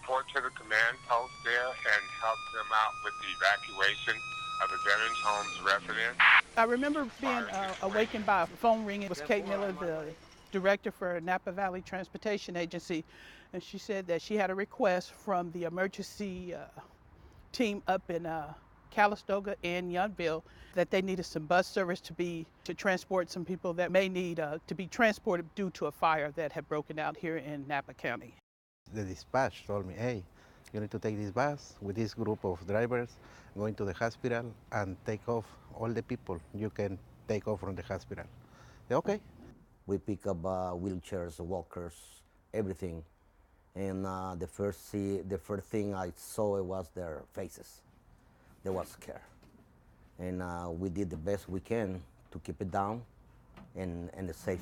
report to the command post there and help them out with the evacuation of the veterans' homes residents. I remember being awakened by a phone ring. It was Kate Miller, the director for Napa Valley Transportation Agency, and she said that she had a request from the emergency team up in Calistoga and Yountville that they needed some bus service to transport some people that may need to be transported due to a fire that had broken out here in Napa County. The dispatch told me, hey, you need to take this bus with this group of drivers going to the hospital and take off all the people you can take off from the hospital. Okay. We pick up wheelchairs, walkers, everything. And the first thing I saw was their faces. They were scared. And we did the best we can to keep it down and safe.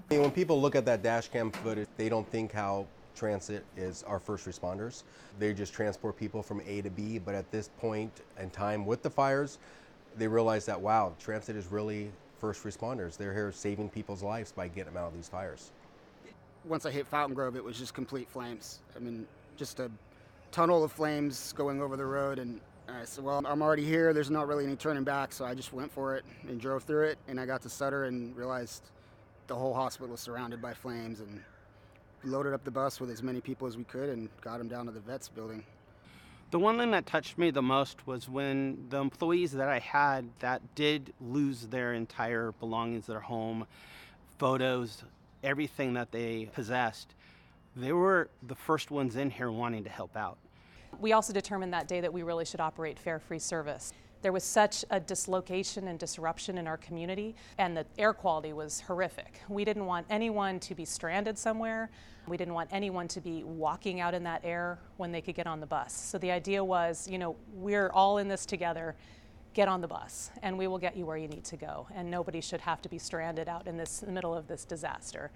When people look at that dash cam footage, they don't think how transit is our first responders. They just transport people from A to B, but at this point in time with the fires, they realize that, wow, transit is really first responders. They're here saving people's lives by getting them out of these fires. Once I hit Fountain Grove, it was just complete flames. I mean, just a tunnel of flames going over the road, and I said, well, I'm already here, there's not really any turning back, so I just went for it and drove through it, and I got to Sutter and realized the whole hospital was surrounded by flames, and loaded up the bus with as many people as we could and got them down to the vets building. The one thing that touched me the most was when the employees that I had that did lose their entire belongings, their home, photos, everything that they possessed, they were the first ones in here wanting to help out. We also determined that day that we really should operate fare-free service. There was such a dislocation and disruption in our community, and the air quality was horrific. We didn't want anyone to be stranded somewhere. We didn't want anyone to be walking out in that air when they could get on the bus. So the idea was, we're all in this together. Get on the bus, and we will get you where you need to go. And nobody should have to be stranded out in the middle of this disaster.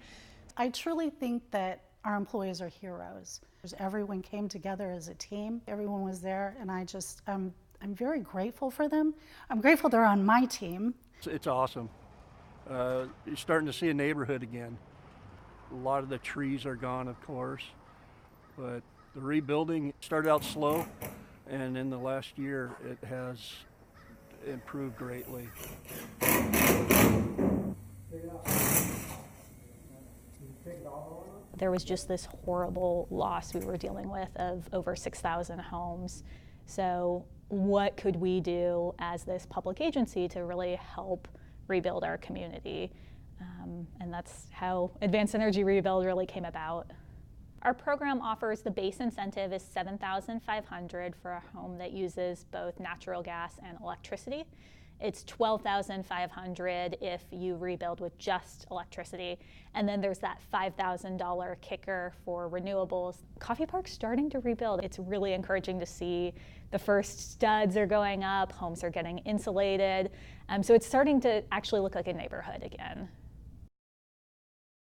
I truly think that our employees are heroes. Everyone came together as a team. Everyone was there, and I'm very grateful for them. I'm grateful they're on my team. It's awesome. You're starting to see a neighborhood again. A lot of the trees are gone, of course, but the rebuilding started out slow, and in the last year it has improved greatly. There was just this horrible loss we were dealing with of over 6,000 homes. So what could we do as this public agency to really help rebuild our community? And that's how Advanced Energy Rebuild really came about. Our program offers the base incentive is $7,500 for a home that uses both natural gas and electricity. It's $12,500 if you rebuild with just electricity. And then there's that $5,000 kicker for renewables. Coffee Park's starting to rebuild. It's really encouraging to see the first studs are going up, homes are getting insulated. So it's starting to actually look like a neighborhood again.